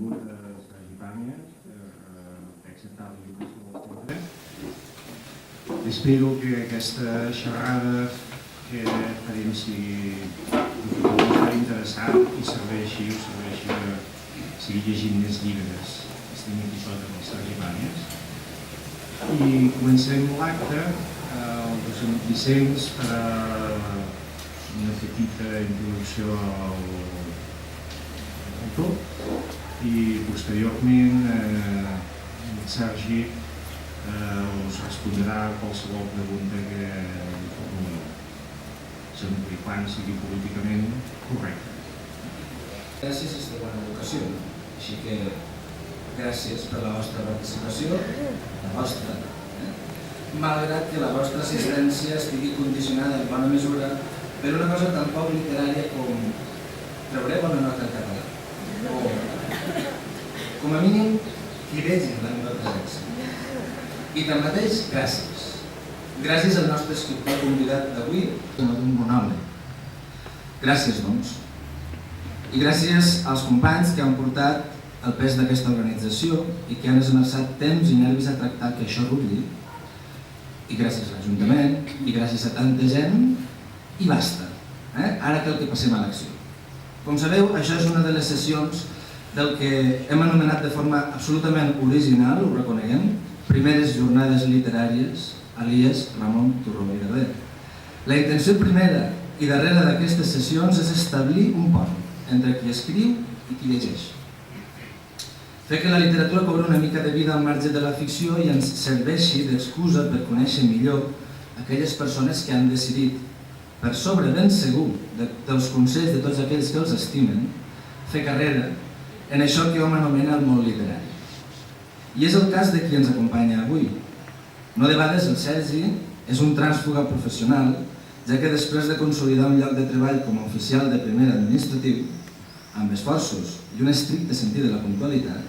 benvingut a Sergi Pàmies, per acceptar la invitació del centre. Espero que aquesta xerrada que farem sigui interessant i serveixi que sigui llegint més llibres. Estem aquí sota amb el Sergi Pàmies. I comencem l'acte. El docent Vicenç farà una petita introducció al tot i posteriorment el Sergi us respondrà a qualsevol pregunta que li formuleu, sempre i quan sigui políticament correcte. Gràcies és de bona educació, així que gràcies per la vostra participació, la vostra, malgrat que la vostra assistència estigui condicionada en bona mesura per una cosa tan poc literària com treureu una nota en català o, com a mínim, que vegin la meva presència. I tanmateix, gràcies. Gràcies al nostre escriptor convidat d'avui, d'un bon home. Gràcies, doncs. I gràcies als companys que han portat el pes d'aquesta organització i que han esmerçat temps i nervis a tractar que això rutlli. I gràcies a l'Ajuntament, i gràcies a tanta gent, i basta. Ara cal que passem a l'acció. Com sabeu, això és una de les sessions del que hem anomenat de forma absolutament original, ho reconeguem, Primeres Jornades Literàries, alias Ramon Turró i Darder. La intenció primera i darrere d'aquestes sessions és establir un pont entre qui escriu i qui llegeix. Fer que la literatura cobri una mica de vida al marge de la ficció i ens serveixi d'excusa per conèixer millor aquelles persones que han decidit, per sobre ben segur dels consells de tots aquells que els estimen, fer carrera en això que hom anomena el món literari. I és el cas de qui ens acompanya avui. No debades el Sergi és un trànsfuga professional, ja que després de consolidar un lloc de treball com a oficial de primer administratiu, amb esforços i un estricte sentit de la puntualitat,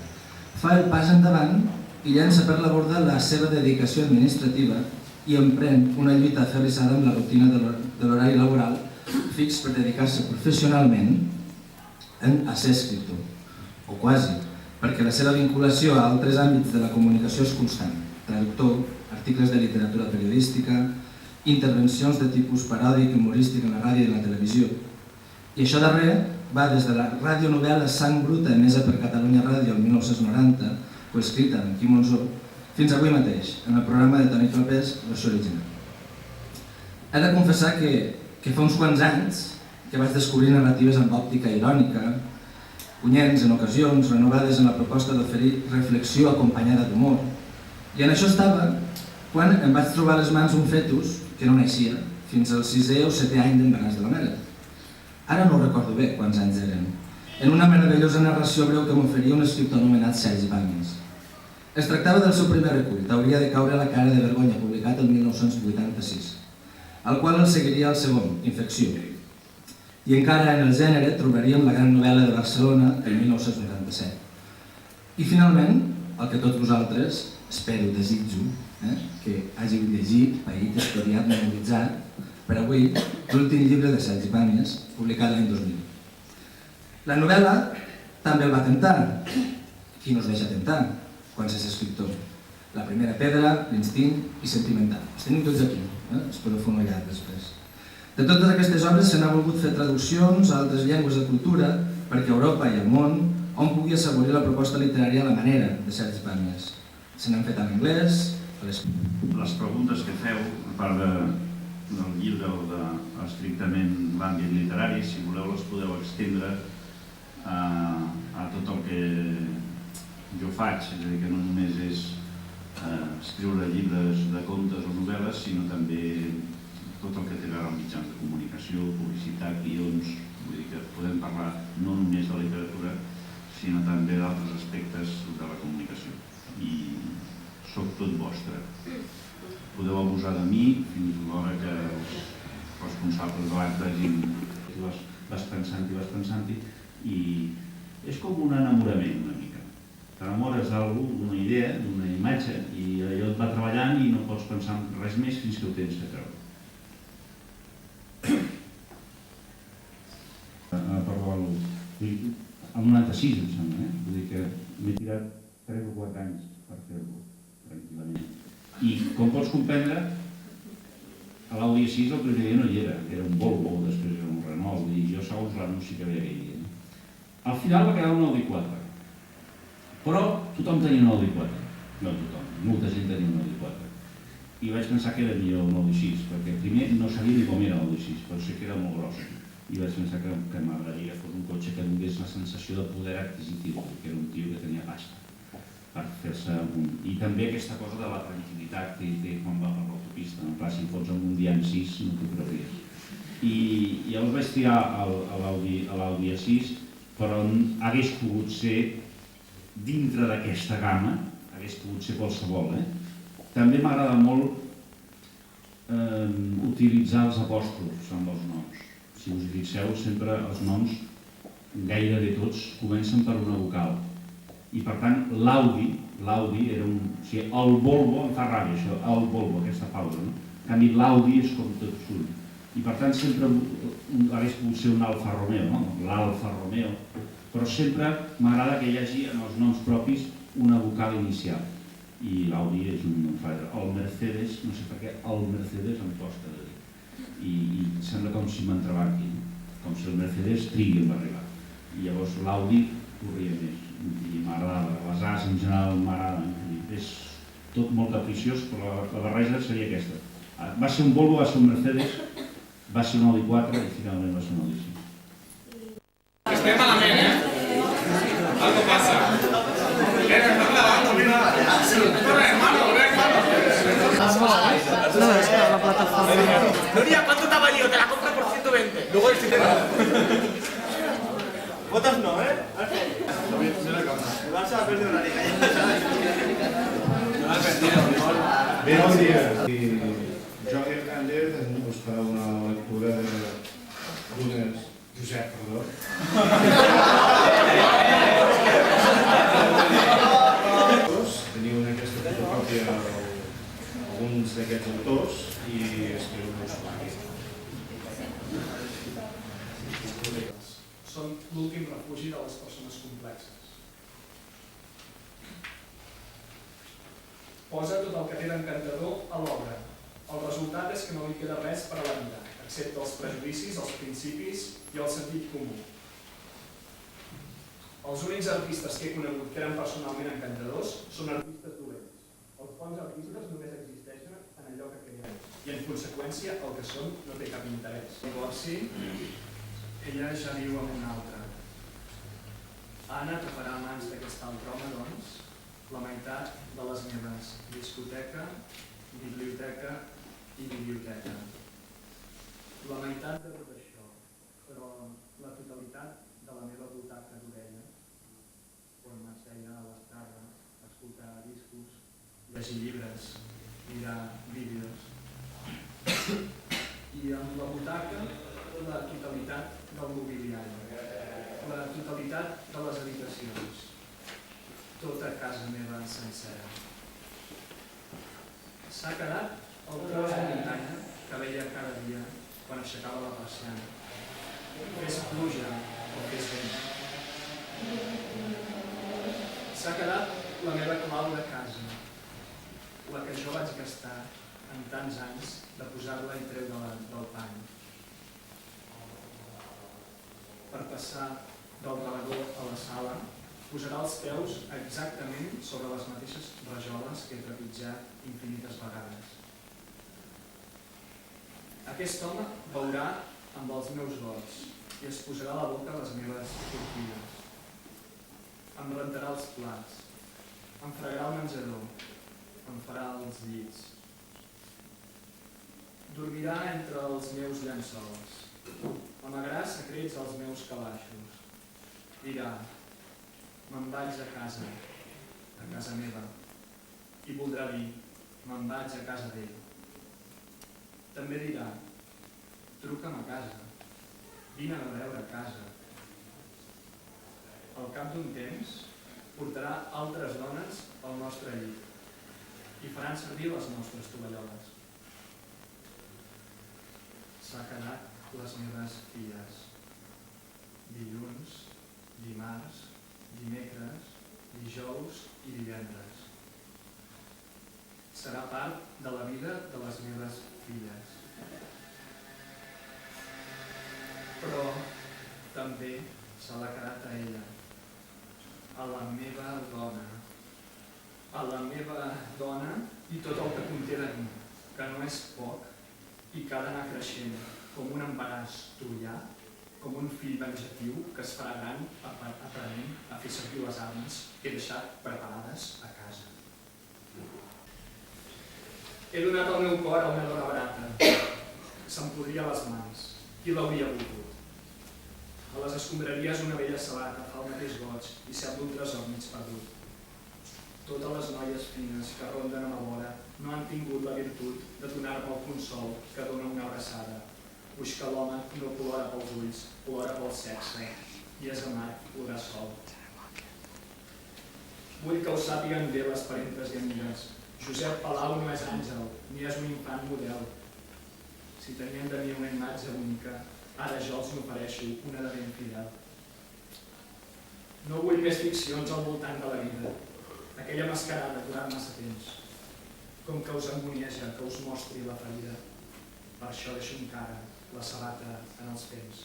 fa el pas endavant i llença per la borda la seva dedicació administrativa i emprèn una lluita aferrissada amb la rutina de l'horari laboral fix per dedicar-se professionalment a ser escriptor, o quasi, perquè la seva vinculació a altres àmbits de la comunicació és constant: traductor, articles de literatura periodística, intervencions de tipus paròdic i humorístic en la ràdio i la televisió. I això darrer va des de la radionovel·la Sang Bruta, emesa per Catalunya Ràdio el 1990, coescrita amb Quim Monzó, fins avui mateix, en el programa de Toni Clapés, Versió Original. He de confessar que fa uns quants anys que vaig descobrir narratives amb òptica irònica, punyents en ocasions, renovades en la proposta d'oferir reflexió acompanyada d'humor. I en això estava quan em vaig trobar a les mans un fetus que no naixia fins al 6è o 7è any d'embaràs de la mare. Ara no recordo bé quants anys eren, en una meravellosa narració breu que m'oferia un escriptor anomenat Sergi Pàmies. Es tractava del seu primer recull, T'hauria de caure la cara de vergonya, publicat el 1986, al qual el seguiria el segon, Infecció. I encara en el gènere trobaríem la gran novel·la de Barcelona, el 1997. I finalment, el que tots vosaltres, espero, desitjo, que hàgiu llegit, paït, estudiat, memoritzat, per avui, l'últim llibre de Sergi Pàmies, publicat l'any 2000. La novel·la també el va tentar. Qui no es deixa tentar quan s'és escriptor? La primera pedra, l'instint i sentimental. Els tenim tots aquí, es podeu fer un ullat després. De totes aquestes obres se n'ha volgut fer traduccions a altres llengües de cultura perquè a Europa i al món hom pugui assaborir la proposta literària a la manera de Sergi Pàmies. Se n'han fet en anglès, a l'espanyoll. Les preguntes que feu, a part del llibre o estrictament l'àmbit literari, si voleu les podeu extendre a tot el que jo faig, és a dir, que no només és escriure llibres de contes o novel·les, sinó també tot el que té a veure amb mitjans de comunicació, publicitat, guions. Vull dir que podem parlar no només de literatura, sinó també d'altres aspectes de la comunicació. I sóc tot vostre. Podeu abusar de mi fins a l'hora que els responsables de l'acte hagin vas pensant-hi, i és com un enamorament una mica. T'enamores d'una idea, d'una imatge, i allò et va treballant i no pots pensar en res més fins que ho tens que treure. el 96, em sembla, vull dir que m'he tirat 3 o 4 anys per fer-lo, tranquil·lament. I, com pots comprendre, a l'Audi A6 el primer dia no hi era un Volvo, després era un Renault, i jo segons l'anunci que veia aquell dia. Al final va quedar un Audi 4, però tothom tenia un Audi 4, no tothom, molta gent tenia un Audi 4. I vaig pensar que era millor un Audi 6, perquè primer no sabia ni com era l'Audi 6, però sé que era molt gros. I vaig pensar que m'agradaria que fos un cotxe que donés la sensació de poder adquisitiu, que era un tio que tenia pasta per fer-se un... I també aquesta cosa de la tranquil·litat que té quan va per l'autopista. Clar, si fots amb un Dian 6 no t'ho creuries. I llavors vaig tirar a l'Audi A6, però hagués pogut ser, dintre d'aquesta gamma, hagués pogut ser qualsevol. També m'agrada molt utilitzar els apòstrofs amb els noms. Si us fixeu, sempre els noms, gairebé tots, comencen per una vocal. I per tant, l'Audi era un... O sigui, el Volvo, em fa ràbia això, el Volvo, aquesta pausa, no? En canvi, l'Audi és com tot surt. I per tant, sempre hagués pogut ser un Alfa Romeo, no? L'Alfa Romeo. Però sempre m'agrada que hi hagi en els noms propis una vocal inicial. I l'Audi és un... El Mercedes, no sé per què, el Mercedes em costa de dir. I sembla com si m'entrebanqui, com si el Mercedes trigui a arribar. I llavors l'Audi corria més. I m'agrada, les As en general m'agraden. És tot molt capriciós, però la barreja seria aquesta. Va ser un Volvo, va ser un Mercedes, va ser un Audi 4 i finalment va ser un Audi 5. Estem malament, Algo passa. No, es la plataforma. Nuria, ¿cuánto te ha valido? Te la compro por 120. Luego el sistema. Votos no, ¿eh? Vas a perder una liga. Bé, bon dia. Jordi Hernández ens farà una lectura d'unes... Josep, perdó. Teniu en aquesta fotocòpia alguns d'aquests autors i espero que us plagui. Són l'últim refugi de les persones complexes. Posa tot el que té d'encantador a l'obra. El resultat és que no li queda res per a la vida, excepte els prejudicis, els principis i el sentit comú. Els únics artistes que he conegut que eren personalment encantadors són artistes dolents. Els bons artistes només existeixen en allò que creen i, en conseqüència, el que són no té cap interès. Divorci, ella ja viu amb un altre. Anna atraparà a mans d'aquest altre home, doncs, la meitat de les meves discoteca, biblioteca i biblioteca. La meitat de tot això, però la totalitat de la meva butaca d'orella, on m'asseia a l'estrada, escoltar discos, llegir llibres, mirar vídeos. I amb la butaca, la totalitat del mobiliari, la totalitat de les habitacions, tota casa meva sencera. S'ha quedat el tros de muntanya que veia cada dia quan aixecava la persiana. Fes pluja o fes vent. S'ha quedat la meva clau de casa, la que jo vaig gastar en tants anys de posar-la i treure-la del pany. Per passar del rebedor a la sala, posarà els peus exactament sobre les mateixes rajoles que he trepitjat infinites vegades. Aquest home veurà amb els meus gots i es posarà a la boca les meves tortilles. Em rentarà els plats, em fregarà el menjador, em farà els llits. Dormirà entre els meus llençols, amagarà secrets als meus calaixos. Dirà, me'n vaig a casa meva, i voldrà dir, me'n vaig a casa d'ell. També dirà, truca'm a casa, vine a veure a casa. Al cap d'un temps, portarà altres dones al nostre llit i faran servir les nostres tovalloles. S'ha quedat les meves filles. Dilluns, dimarts, dimecres, dijous i divendres. Serà part de la vida de les meves filles. Però també se l'ha quedat a ella, a la meva dona. A la meva dona i tot el que conté de mi, que no és poc i que ha d'anar creixent com un embaràs troià, com un fill venjatiu que es farà gran aprenent a fer servir les armes que he deixat preparades a casa. He donat el meu cor a una dona barata. Se'm podria a les mans. Qui l'hauria volgut? A les escombraries una vella sabata fa el mateix goig i sembla un tresor mig perdut. Totes les noies fines que ronden a ma vora no han tingut la virtut de donar-me el consol que dona una abraçada. Puix que l'home no plora pels ulls, plora pel sexe, i és amarg plorar sol. Vull que ho sàpiguen bé les parentes i amigues. Josep Palau no és àngel, ni és un infant model. Si tenien de mi una imatge única, ara jo els n'ofereixo una de ben fidel. No vull més ficcions al voltant de la vida. Aquella mascarada durant massa temps. Com que us angonieja que us mostri la ferida. Per això deixo encara la sabata en els peus.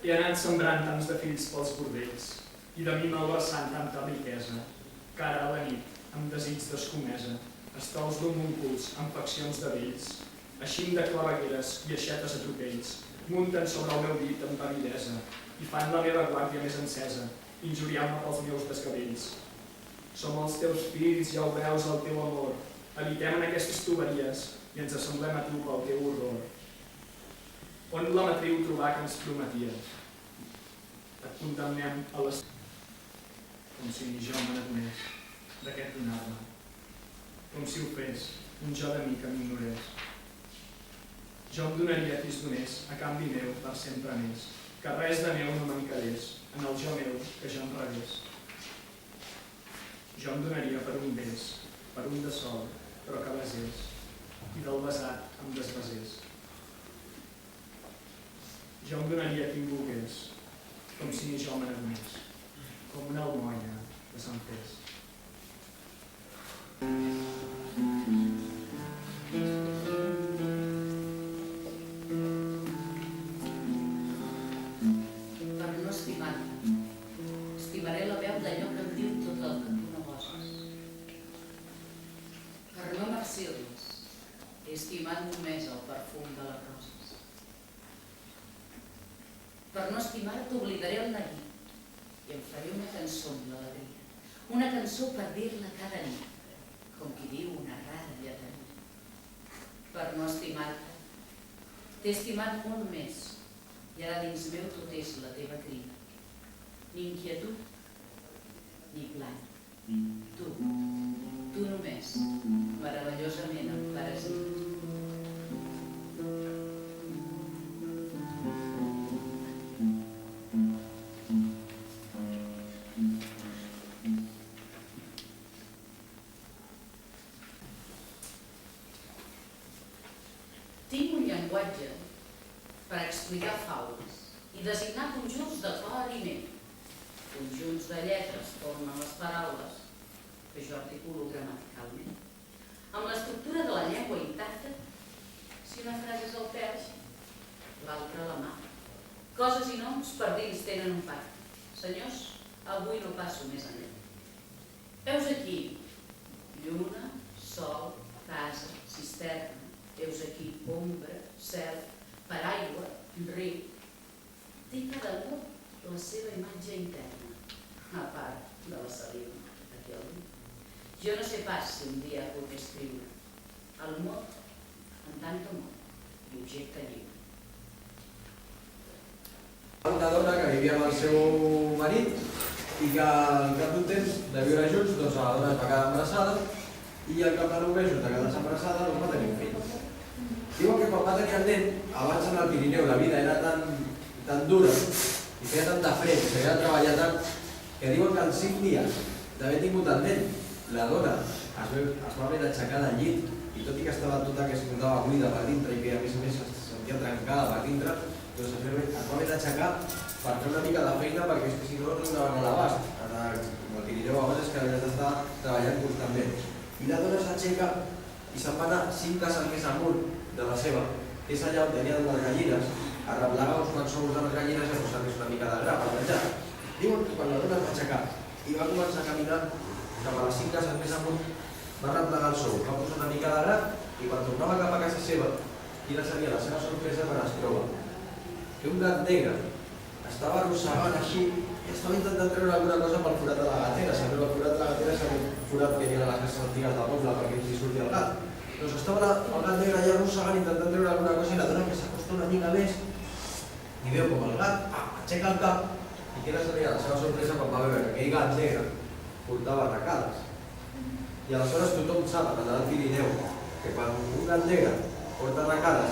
He anat sembrant tants de fills pels bordells i de mi malversant tanta riquesa que ara a la nit, amb desig d'escomesa, estols d'homunculs amb faccions de vells, eixim de clavegueres i aixetes atropells, munten sobre el meu dit amb avidesa i fan la meva guàrdia més encesa, injuriant-me pels meus desgavells. Som els teus fills, ja ho veus, el teu amor. Habitem en aquestes tuberies i ens assemblem a tu pel teu horror. On la matriu trobar que ens prometies? Et condemnem a les... Com si ni jo me n'adonés d'aquest donar-me. Com si ho fes un jo de mi que m'ignorés. Jo em donaria qui es donés, a canvi meu, per sempre més, que res de meu no me'n quedés, en el jo meu, que jo em rebés. Jo em donaria per un bes, per un de sol, però que besés, i del besat em desbesés. Jo em donaria qui em volgués, com si ni jo me n'adonés, com una almoina que se'n fes. Estimaré la veu d'allò que em diu tot el que tu no goses. Per no marcir-les, he estimat només el perfum de les roses. Per no estimar-te oblidaré el neguit i em faré una cançó amb l'alegria. Una cançó per dir-la cada nit, com qui diu una rara lleteria. Per no estimar-te, t'he estimat molt més i ara dins meu tot és la teva crida. Ni inquietud, ni plany. Tu només, meravellosament em parasita. Tinc un llenguatge per explicar faules i designar conjunts de cor i ment. Conjunts de lletres formen les paraules que jo articulo gramaticalment. Amb l'estructura de la llengua intacta, si una frase és al perx, l'altra a la mà. Coses i noms per dins tenen un pacte. Senyors, avui no passo més enllà. Heus aquí lluna, sol, casa, cisterna. Heus aquí ombra, cel, paraigua, riu. Té cada mot la seva imatge interna, a part de la saliva, aquí al dit. Jo no sé pas si un dia puc escriure el mot en tant que mot i objecte lliure. Una dona que vivia amb el seu marit i que al cap d'un temps de viure junts, doncs la dona es va quedar embarassada i al cap de 9 mesos de quedar-se embarassada doncs va tenir un fill. Diuen que quan va tenir el nen, abans en el Pirineu la vida era tan dura i feia tant de fred, s'havia de treballar tant, que diuen que en 5 dies d'haver tingut el nen, la dona es va haver d'aixecar del llit i tot i que estava tota que es notava buida per dintre i que a més es sentia trencada per dintre, doncs es va haver d'aixecar per fer una mica de feina perquè és que si no donaven a l'abast. Com el Pirineu a vegades és que havies d'estar treballant constantment. I la dona s'aixeca i se'n va anar 5 cases més amunt de la seva, que és allà on tenien les gallines, a replegar uns quants ous de les gallines i a posar-los una mica de gra per menjar. Diuen que quan la dona es va aixecar i va començar a caminar cap a les 5 cases més amunt, va replegar el sou, va posar una mica de gra i quan tornava cap a casa seva, quina seria la seva sorpresa quan es troba que un gat negre estava arrossegant així i estava intentant treure alguna cosa pel forat de la gatera. Sabeu, el forat de la gatera és el forat que hi ha a les cases antigues del poble perquè ens hi surti el gat. Doncs estava el gat negre allà arrossegant intentant treure alguna cosa i la dona que s'acosta una mica més i veu com el gat aixeca el cap i quina seria la seva sorpresa quan va veure que aquell gat negre portava arracades. I aleshores tothom sap, a l'Alt Pirineu, que quan un gat negre porta arracades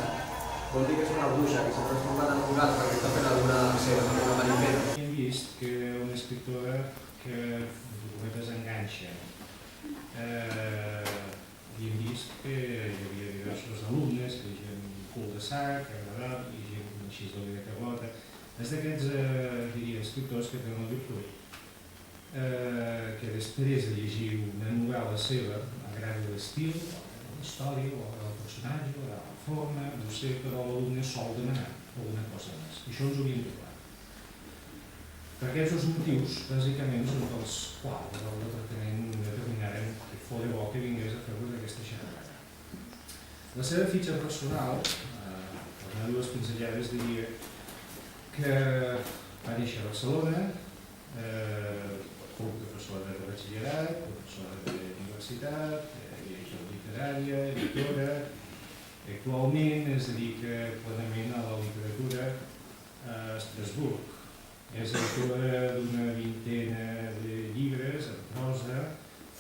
vol dir que és una bruixa que s'ha transformat en un gat perquè està fent alguna seva, alguna manifera. Hem vist que una escriptora que ho desenganxa. I hem vist que hi havia diversos alumnes que llegien Cul de Sac, Agradar, i gent així de la Carlota. És d'aquests, diria, escriptors que tenen la virtut que després de llegir una novel·la seva agrada l'estil, la història, el personatge, la forma, no sé, però l'alumne sol demanar alguna cosa més. I això ens ho havíem de clar. Per aquests motius, bàsicament, són els quals el departament determinaren que fos bo que vingués a fer-vos aquesta xerrada. La seva fitxa personal, per donar dues pinzellades, diria que va néixer a Barcelona, fou professora de batxillerat, professora d'universitat, directora literària, editora. Actualment es dedica plenament a la literatura a Estrasburg. És autora d'una vintena de llibres en prosa,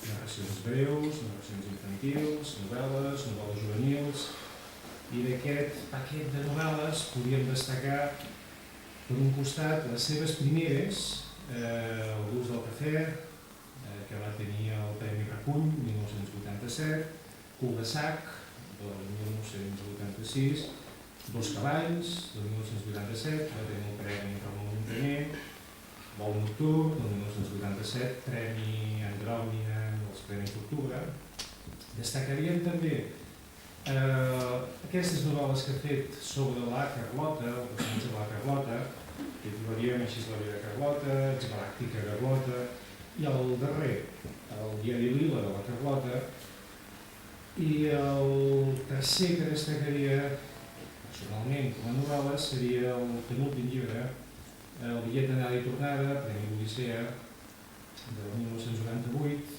narracions breus, narracions infantils, novel·les juvenils, i d'aquest paquet de novel·les podríem destacar, per un costat, les seves primeres, El gust del cafè, que va tenir el Premi Recull, 1987, Cul de Sac, del 1986, Dos cavalls, del 1987, va tenir el Premi Ramon Muntaner, Vol nocturn, del 1987, Premi Andròmina dels Premis d'Octubre. Destacaríem també aquestes novel·les que ha fet sobre la Carlota, el personatge de la Carlota, que titularíem Així és la vida de Carlota, Exgalàctica Carlota, i el darrer, el diari Lila de la Carlota, i el tercer que destacaria personalment com a novel·la seria el penúltim llibre, El bitllet d'anada i tornada, Premi Odissea, del 1998,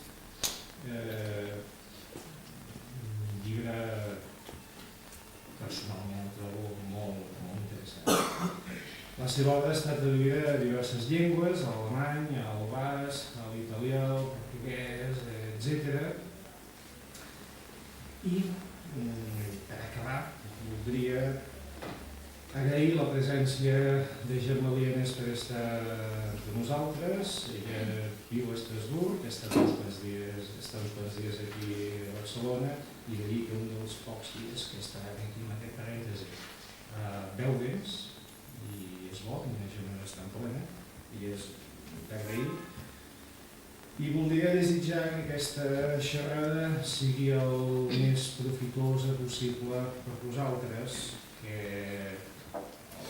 un llibre personalment el trobo molt interessant. La seva obra ha estat traduïda a diverses llengües, a l'alemany, al basc, a l'italià, al portuguès, etc. I, per acabar, voldria agrair la presència de Gemma Lienes per estar amb nosaltres. Ella viu a Estrasburg, està uns quants dies aquí a Barcelona, i de dir que un dels pocs dies que estarà aquí en aquest parèntesi veu béns, i és bo, i la Gemma no està en plena, i és d'agrair. I voldria desitjar que aquesta xerrada sigui el més profitosa possible per vosaltres, que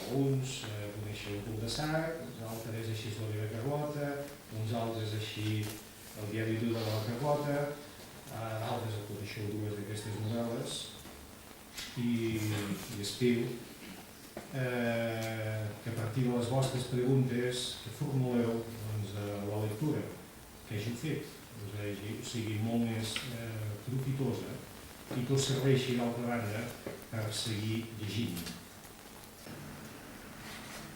alguns coneixeu el Cul de Sac, uns altres així és la vida de Carlota, uns altres així el diari de la Carlota, d'altres el coneixeu dues d'aquestes novel·les, i espero que a partir de les vostres preguntes que formuleu a la lectura que hàgiu fet sigui molt més profitosa i que us serveixi d'altra banda per seguir llegint.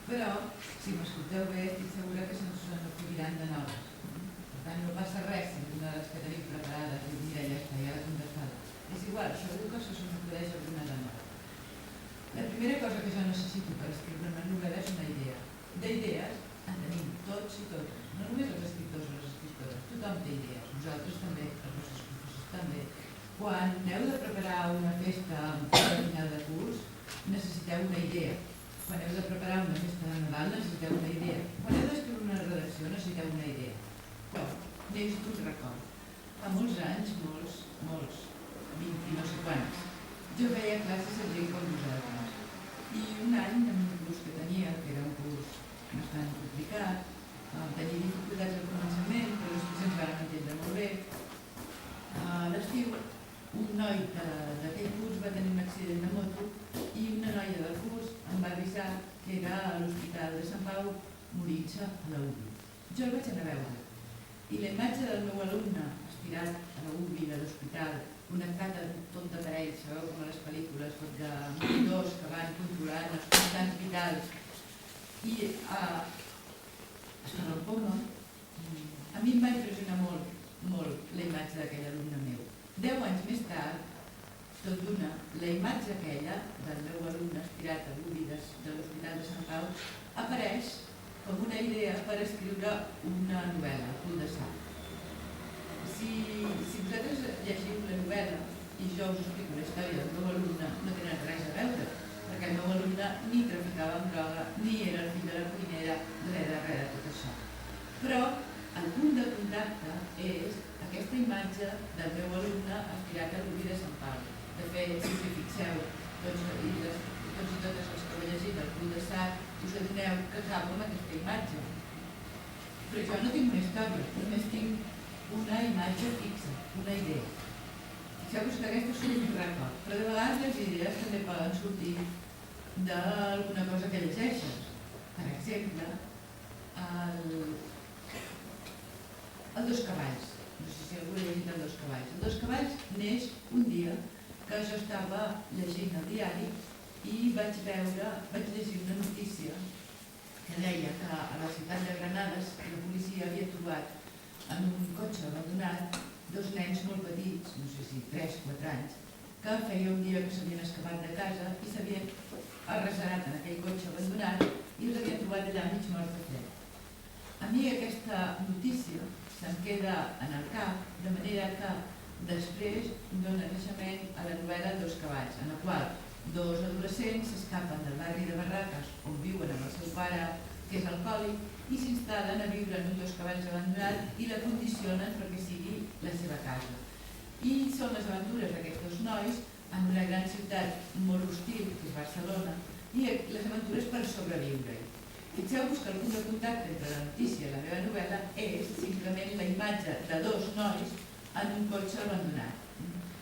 Però, si m'escolteu bé, estic segura que se'ns n'acudiran de noves. Per tant, no passa res si una de les que tenim preparades i mira, ja està, ja l'ha contestada. És igual, segur que se n'acudeix alguna de nova. La primera cosa que jo necessito per escriure una novel·la és una idea. D'idees en tenim tots i totes, no només els escriptors o les escriptores, tothom té idees, nosaltres també, els nostres professors també. Quan heu de preparar festa de final de curs necessiteu una idea. Quan heu de preparar una festa de Nadal necessiteu una idea. Quan heu d'escriure una redacció necessiteu una idea. Però neix d'un record. Fa molts anys, molts, 20 i no sé quants, jo veia classes de gent com vosaltres. I un any, en un curs que tenia, que era un curs bastant complicat, tenia dificultats al començament, però després ens vam entendre molt bé. A l'estiu, un noi d'aquell curs va tenir un accident de moto i una noia del curs em va avisar que era a l'Hospital de Sant Pau morint-se a la UBI. Jo el vaig anar a veure i la imatge del meu alumne estirat a la UBI de l'hospital, connectat a tot d'aparell, sabeu com a les pel·lícules, tot de monitors que van controlant els constants vitals i estava al coma. A mi em va impressionar molt la imatge d'aquell alumne meu. 10 anys més tard, tot d'una, la imatge aquella del meu alumne estirat a l'UBI de l'Hospital de Sant Pau apareix com una idea per escriure una novel·la, Cul de Sac. Si vosaltres llegiu la novel·la i jo us explico la història del meu alumne, no tenen res a veure, perquè el meu alumne ni traficava amb droga, ni era el fill de la cuinera, res de tot això. Però el punt de contacte és aquesta imatge del meu alumne estirat a l'UBI de Sant Pau. De fet, si us hi fixeu, tots i totes els que heu llegit el Cul de Sac, us adoneu que acabo amb aquesta imatge. Però jo no tinc una història, només tinc una imatge fixa, una idea. Fixeu-vos que aquesta és un record, però de vegades les idees també poden sortir d'alguna cosa que llegeixes. Per exemple, el Dos cavalls. No sé si algú ha llegit el Dos cavalls. El Dos cavalls neix un dia que jo estava llegint el diari i vaig llegir una notícia que deia que a la ciutat de Granades la policia havia trobat en un cotxe abandonat 2 nens molt petits, no sé si 3-4 anys, que feia un dia que s'havien escapat de casa i s'havien arrasegat en aquell cotxe abandonat i els havien trobat allà mig morts de fred. A mi aquesta notícia se'm queda en el cap, de manera que després dona naixement a la novel·la Dos cavalls, en la qual 2 adolescents s'escapen del barri de Barraques, on viuen amb el seu pare, que és alcohòlic, i s'instal·len a viure en un Dos cavalls abandonat i la condicionen perquè sigui la seva casa. I són les aventures d'aquests 2 nois en una gran ciutat molt hostil, que és Barcelona, i les aventures per sobreviure-hi. Fixeu-vos que el punt de contacte entre la notícia i la meva novel·la és simplement la imatge de 2 nois en un cotxe abandonat.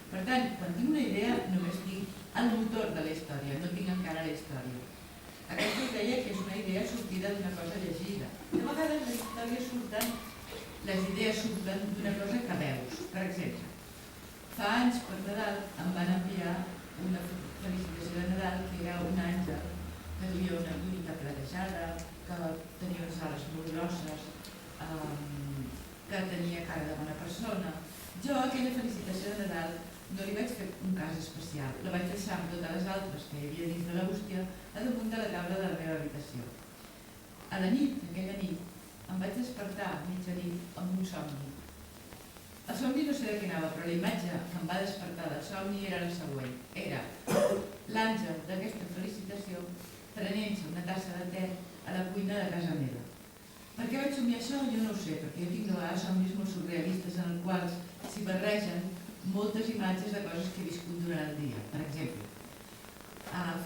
Per tant, quan tinc una idea, només tinc el motor de la història, no tinc encara la història. Aquesta us deia que és una idea sortida d'una cosa llegida. De vegades les idees surten d'una cosa que veus. Per exemple, fa anys per Nadal em van enviar una felicitació de Nadal que era un àngel que duia una túnica platejada, que tenia unes ales molt grosses, que tenia cara de bona persona. Jo aquella felicitació de Nadal no li vaig fer un cas especial, la vaig deixar amb totes les altres que hi havia dins de la bústia a damunt de la taula de la meva habitació. A la nit, aquella nit, em vaig despertar a mitjanit amb un somni. El somni no sé de què anava, però la imatge que em va despertar del somni era la següent. Era l'àngel d'aquesta felicitació prenent-se una tassa de te a la cuina de casa meva. Per què vaig somiar això? Jo no ho sé, perquè jo tinc de vegades somnis molt surrealistes en els quals s'hi barregen moltes imatges de coses que he viscut durant el dia. Per exemple,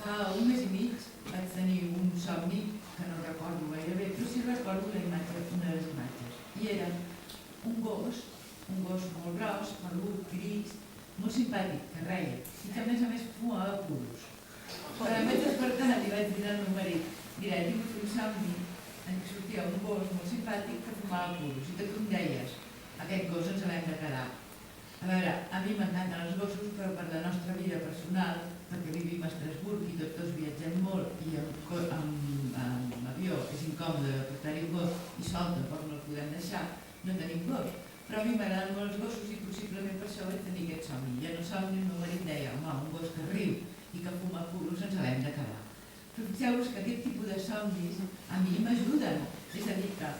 fa un mes i mig vaig tenir un somni que no recordo gaire bé, però sí recordo una de les imatges. I era un gos molt gros, pelut, gris, molt simpàtic, que reia, i que a més fumava puros. Quan em vaig despertar i vaig dir al meu marit, mira, he tingut un somni en què sortia un gos molt simpàtic que fumava puros, i que tu em deies, aquest gos ens l'hem de quedar. A veure, a mi m'encanten els gossos, però per la nostra vida personal, perquè vivim a Estrasburg i tots dos viatgem molt i amb avió és incòmode portar-hi un gos i sol tampoc no el podem deixar, no tenim gos. Però a mi m'agraden molt els gossos i possiblement per això vaig tenir aquest somni. I en el somni el meu marit deia, home, un gos que riu i que fuma puros ens l'hem d'acabar. Però fixeu-vos que aquest tipus de somnis a mi m'ajuden. És a dir, que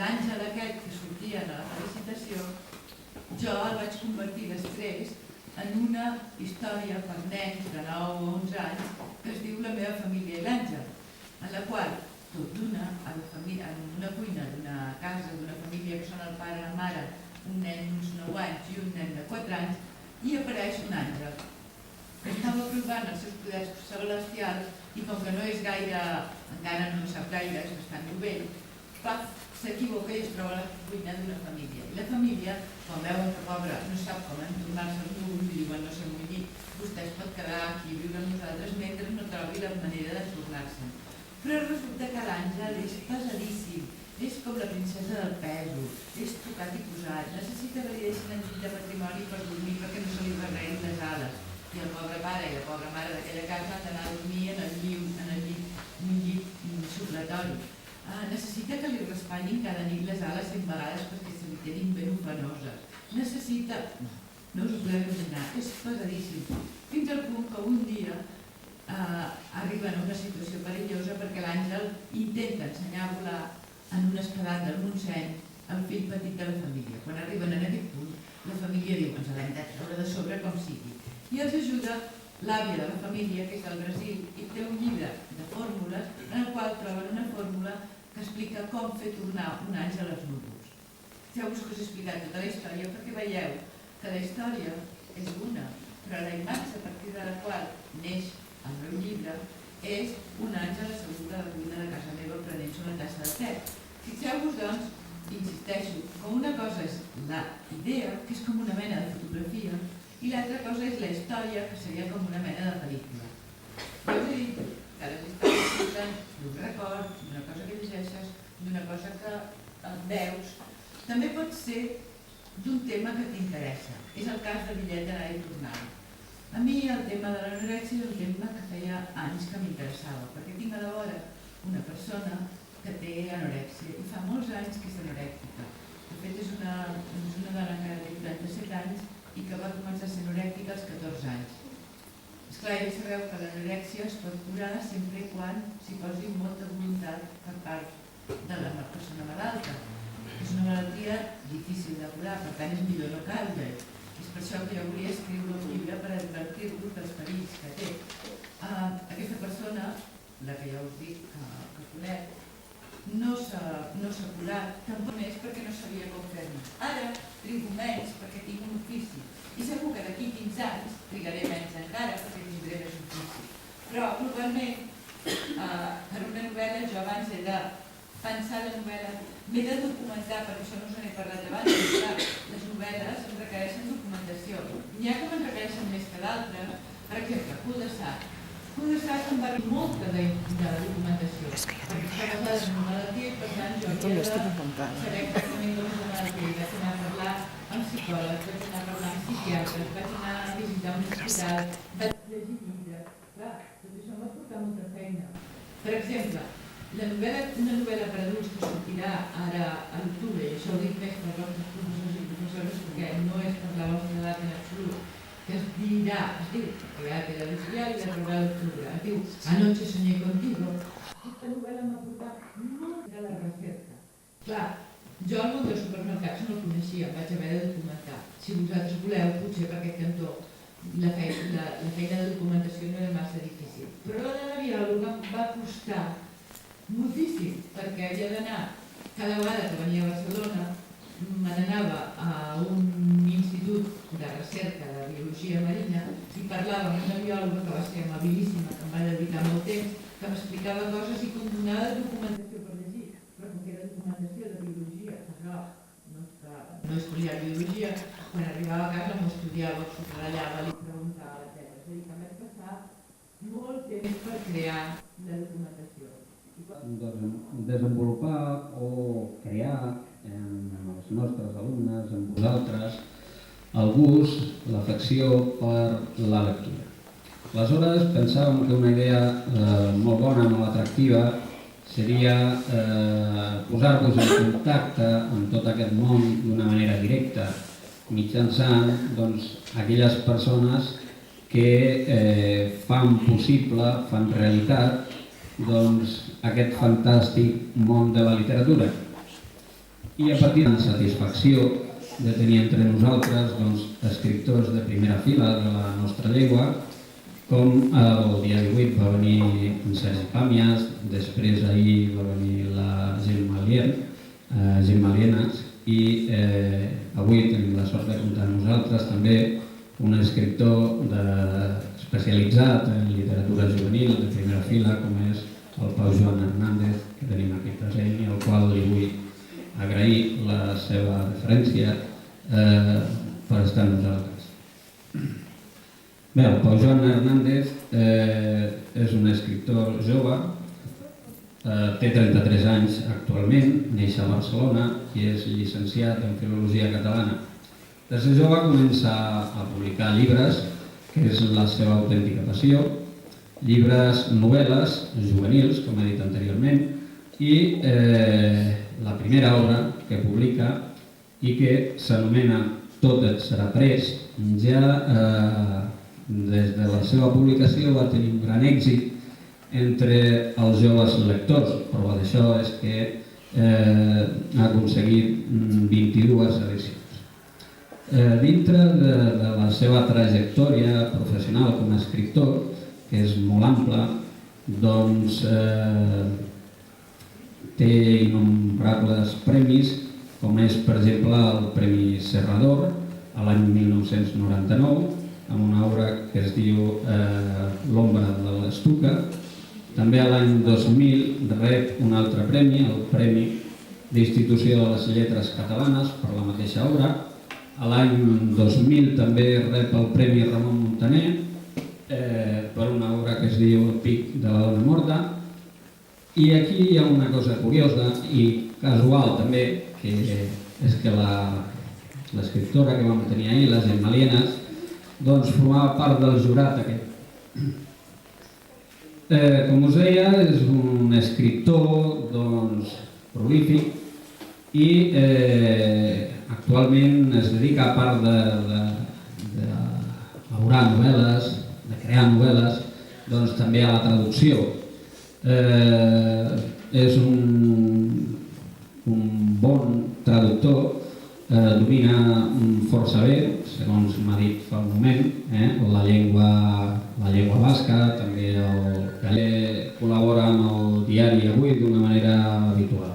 l'àngel aquest que sortia a la felicitació, jo el vaig convertir després en una història per nens de 9 o 11 anys que es diu La meva família i l'Àngel, en la qual tot d'una, en una cuina d'una casa, d'una família que són el pare i la mare, un nen d'uns 9 anys i un nen de 4 anys, hi apareix un àngel que estava provant els seus poders celestials i com que no és gaire, encara no sap gaire, és bastant novell, s'equivoca i es troba a la cuina d'una família. I la família, quan veuen que pobre no sap com entornar-se els núvols, i diuen no sé molt llit, vostè es pot quedar aquí i viure amb nosaltres mentre no trobi la manera d'entornar-se. Però resulta que l'àngel és pesadíssim, és com la princesa del pèsol, és tocat i posat, necessita que li deixin en llit de matrimoni per dormir perquè no se li barreguin les ales. I el pobre pare i la pobra mare d'aquella casa han d'anar a dormir en un llit supletori. Necessita que li raspanyin cada nit les ales 100 vegades perquè se li quedin ben ofenoses. Necessita... No us ho podeu imaginar, és pesadíssim. Fins al punt que un dia arriben a una situació perillosa perquè l'àngel intenta ensenyar a volar en un escalat del Montseny el fill petit de la família. Quan arriben en aquest punt, la família diu ens l'hem de treure de sobre com sigui. I els ajuda l'àvia de la família, que és del Brasil, i té un llibre de fórmules en el qual troben una fórmula que explica com fer tornar un àngel als núvols. Ja us he explicat tota la història perquè veieu que la història és una, però la imatge a partir de la qual neix el meu llibre és un àngel assegut a la cuina de casa meva prenent-se una tassa de te. Fixeu-vos, doncs, insisteixo, com una cosa és la idea, que és com una mena de fotografia, i l'altra cosa és la història, que seria com una mena de pel·lícula. Jo us he dit que les històries surten d'un record, d'una cosa que llegeixes, d'una cosa que veus. També pot ser d'un tema que t'interessa. És el cas de Bitllet d'anar i tornar. A mi el tema de l'anorèxia és un tema que feia anys que m'interessava, perquè tinc a la vora una persona que té anorèxia i fa molts anys que és anorèctica. De fet, és una dona encara de 47 anys i que va començar a ser anorèctica als 14 anys. Esclar, ja sabeu que l'anorèxia es pot curar sempre quan s'hi posi molta voluntat per part de la persona malalta. És una malaltia difícil de curar, per tant és millor no caure. És per això que jo volia escriure un llibre per advertir-vos dels perills que té. Aquesta persona, la que ja us dic que conec, no s'ha curat, tampoc més perquè no sabia com fer-ne. Ara trigo menys perquè tinc un ofici i segur que d'aquí 15 anys trigaré menys encara perquè tindré més ofici. Però globalment, per una novel·la jo abans he de pensar la novel·la, m'he de documentar, perquè això no us n'he parlat abans, perquè les novel·les em requereixen documentació. N'hi ha que me'n requereixen més que d'altres, per exemple, Cul de Sac. Cul de Sac em va dir molta de documentació. Perquè està basada en una malaltia i per tant jo havia de saber exactament com és la malaltia. Vaig anar a parlar amb psicòlegs, vaig anar a parlar amb psiquiatres, vaig anar a visitar un hospital, vaig llegir llibres. Clar, tot això em va portar molta feina. Per exemple, una novel·la per adults que sortirà ara a l'octubre, i això ho dic més per als vostres professors i professores perquè no és per la vostra edat en absolut, que es diu, perquè ja té l'editorial i la trobarà a l'octubre, es diu Anoche soñé contigo. Aquesta novel·la m'ha portat molt de la recerca. Clar, jo el món dels supermercats no el coneixia, em vaig haver de documentar. Si vosaltres voleu, potser per aquest cantó, la feina de documentació no era massa difícil. Però la de la biòloga em va costar moltíssim, perquè havia d'anar, cada vegada que venia a Barcelona, me n'anava a un institut de recerca de biologia marina i parlava amb una biòloga que va ser amabilíssima, que em va dedicar molt temps, que m'explicava coses i que em donava documentació per llegir, però com que era documentació de biologia, no he estudiat biologia, quan arribava a casa m'ho estudiava, ho subratllava, li preguntava, etc. És a dir, que em vaig passar molt temps per crear la documentació. Desenvolupar o crear en els nostres alumnes, en vosaltres, el gust, l'afecció per la lectura. Aleshores pensàvem que una idea molt bona, molt atractiva, seria posar-vos en contacte amb tot aquest món d'una manera directa, mitjançant aquelles persones que fan possible, fan realitat, aquest fantàstic món de la literatura. I a partir de la satisfacció de tenir entre nosaltres escriptors de primera fila de la nostra llengua, com el dia 18 va venir en Sergi Pàmies, després ahir va venir la Gemma Lienas, i avui tenim la sort de comptar amb nosaltres també un escriptor especialitzat en literatura juvenil de primera fila, com és el Pau Joan Hernández, que tenim aquí present, i al qual li vull agrair la seva referència per estar amb nosaltres. Bé, el Pau Joan Hernández és un escriptor jove, té 33 anys actualment, neix a Barcelona i és llicenciat en Filologia Catalana. Des de jove comença a publicar llibres, que és la seva autèntica passió, llibres, novel·les juvenils, com he dit anteriorment, i la primera obra que publica i que s'anomena Tot et serà pres, ja des de la seva publicació va tenir un gran èxit entre els joves lectors. Prova d'això és que ha aconseguit 22 edicions. Dintre de la seva trajectòria professional com a escriptor, que és molt ampla, doncs té innombrables premis, com és, per exemple, el Premi Serrador, a l'any 1999, amb una obra que es diu L'ombra de l'estuca. També a l'any 2000 rep un altre premi, el Premi d'Institució de les Lletres Catalanes, per la mateixa obra. A l'any 2000 també rep el Premi Ramon Muntaner per una obra que es diu El pic de la dona morta. I aquí hi ha una cosa curiosa i casual també, que és que l'escriptora que vam tenir ahir, la Gemma Lienas, doncs formava part del jurat aquest. Com us deia, és un escriptor prolífic i actualment es dedica, a part d'elaborar novel·les, de crear novel·les, doncs també a la traducció. És un bon traductor, domina força bé, segons m'ha dit fa un moment, la llengua basca, també col·labora amb el diari Avui d'una manera habitual.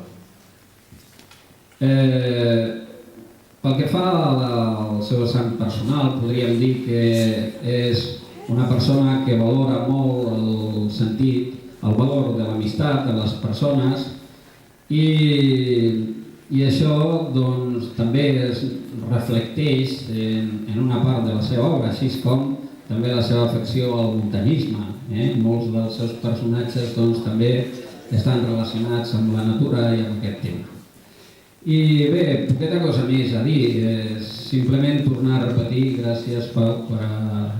Pel que fa al seu vessant personal, podríem dir que és una persona que valora molt el valor de l'amistat de les persones i això també es reflecteix en una part de la seva obra, així com també la seva afecció al muntanyisme. Molts dels seus personatges també estan relacionats amb la natura i amb aquest tema. I bé, poqueta cosa més a dir, simplement tornar a repetir gràcies per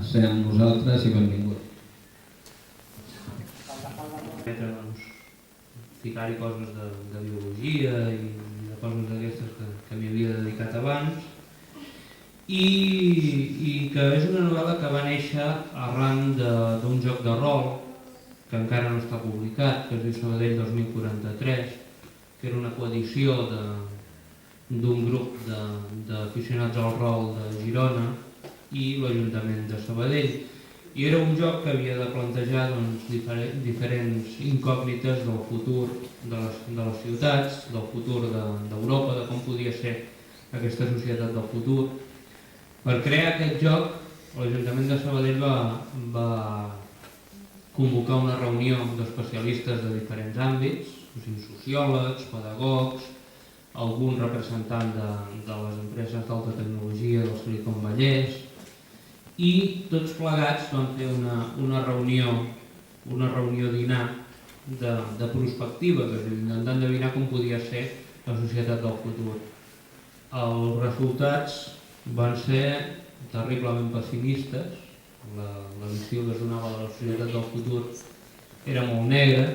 ser amb nosaltres i benvingut. Ficar-hi coses de biologia i de coses d'aquestes que m'hi havia dedicat abans, i que és una novel·la que va néixer arran d'un joc de rol que encara no està publicat, que es diu Sabadell 2043, que era una coedició d'un grup d'aficionats al rol de Girona i l'Ajuntament de Sabadell. I era un joc que havia de plantejar diferents incògnites del futur de les ciutats, del futur d'Europa, de com podia ser aquesta societat del futur. Per crear aquest joc, l'Ajuntament de Sabadell va convocar una reunió d'especialistes de diferents àmbits, sociòlegs, pedagogs, algun representant de les empreses d'alta tecnologia del Silicon Vallès, i tots plegats van fer una reunió dinar de prospectiva, intentant endevinar com podia ser la societat del futur. Els resultats van ser terriblement pessimistes, la visió que es donava de la societat del futur era molt negra,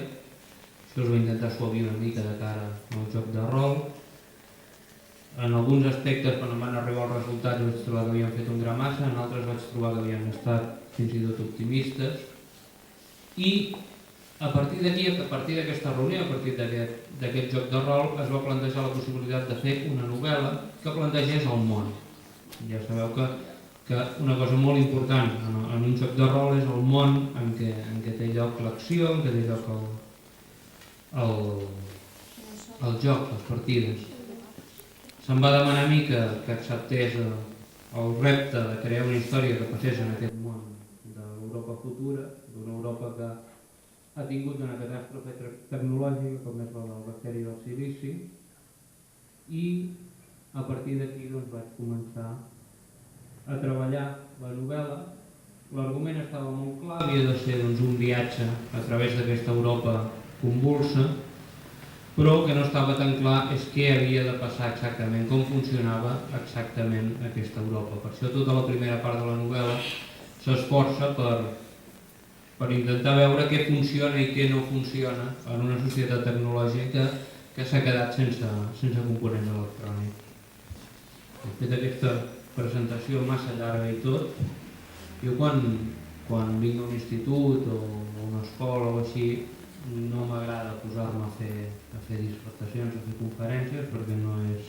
això es va intentar suavir una mica de cara al joc de rol. En alguns aspectes, quan em van arribar els resultats, vaig trobar que havien fet un gra massa, en altres vaig trobar que havien estat fins i tot optimistes. I A partir d'aquí, a partir d'aquesta reunió, a partir d'aquest joc de rol, es va plantejar la possibilitat de fer una novel·la que plantegés el món. Ja sabeu que una cosa molt important en un joc de rol és el món en què té lloc l'acció, en què té lloc el joc, les partides. Se'm va demanar a mi que acceptés el repte de crear una història que passés en aquest món de l'Europa futura, d'una Europa que ha tingut una catàstrofe tecnològica com és la del bacteri del silici, i a partir d'aquí vaig començar a treballar la novel·la. L'argument estava molt clar, havia de ser un viatge a través d'aquesta Europa convulsa, però el que no estava tan clar és què havia de passar exactament, com funcionava exactament aquesta Europa. Per això tota la primera part de la novel·la s'esforça per intentar veure què funciona i què no funciona en una societat tecnològica que s'ha quedat sense component electrònic. He fet aquesta presentació massa llarga i tot. Jo quan vinc a un institut o a una escola o així no m'agrada posar-me a fer dissertacions, a fer conferències, perquè no és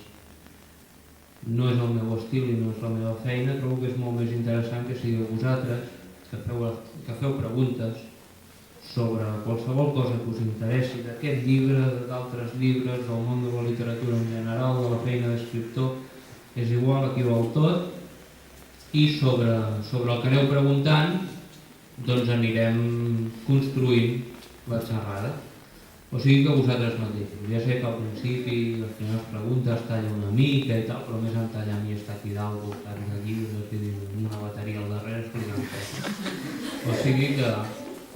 el meu estil i no és la meva feina. Trobo que és molt més interessant que sigueu vosaltres, que feu preguntes sobre qualsevol cosa que us interessi, d'aquest llibre, d'altres llibres, del món de la literatura en general, de la feina d'escriptor, és igual, aquí val tot, i sobre el que aneu preguntant doncs anirem construint la xerrada. O sigui que vosaltres mateixos. Ja sé que al principi les primeres preguntes tallen una mica i tal, però més em talla a mi estar aquí dalt voltant de llibres i una bateria al darrere explicant coses. O sigui que,